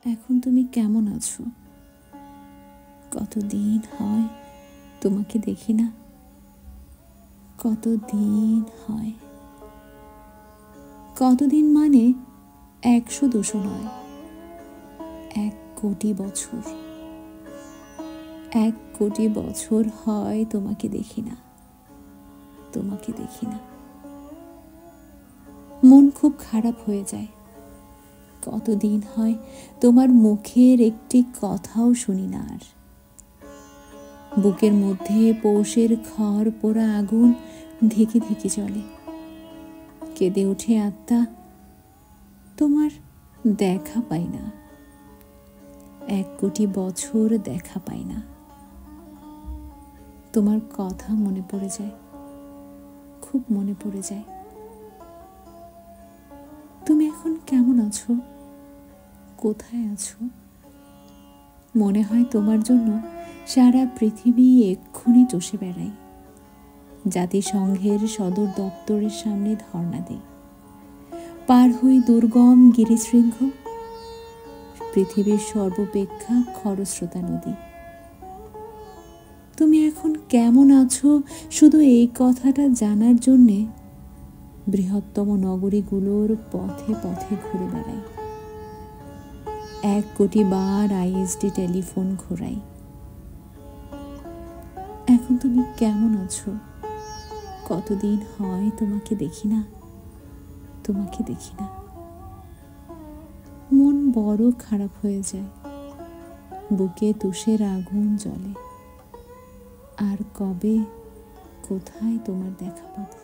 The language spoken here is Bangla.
এখন তুমি কেমন আছো? কতদিন হয় তোমাকে দেখি না। কতদিন হয়, কতদিন মানে 100-200 নয়, 1,000,000,000 বছর। 1,000,000,000 বছর হয় তোমাকে দেখি না, তোমাকে দেখি না। মন খুব খারাপ হয়ে যায়। কতদিন হয় তোমার মুখের একটি কথাও শুনি না আর। বুকের মধ্যে পৌষের খড় পোড়া আগুন ধিকি ধিকি চলে। কেঁদে ওঠে আত্মা, তোমার দেখা পাই না। 1,000,000,000 বছর দেখা পাই না। তোমার কথা মনে পড়ে যায়, খুব মনে পড়ে যায়। তুমি এখন কেমন আছো? কোথায় আছো? মনে হয় তোমার জন্য সারা পৃথিবী এক্ষুনি চষে বেড়ায়। জাতিসংঘের সদর দপ্তরের সামনে ধর্ণা দেই, পার হই দুর্গম গিরিশৃঙ্গ, পৃথিবীর সর্বাপেক্ষা খরস্রোতা নদী। তুমি এখন কেমন আছো শুধু এই কথাটা জানার জন্যে বৃহত্তম নগরীগুলোর পথে পথে ঘুরে বেড়াই। 1,000,000,000 বার আইএসডি টেলিফোন ঘোরাই। এখন তুমি কেমন আছো? কতদিন হয় তোমাকে দেখি না, তোমাকে দেখি না। মন বড় খারাপ হয়ে যায়, বুকে তুষের আগুন জ্বলে। আর কবে, কোথায় তোমার দেখা পাবো?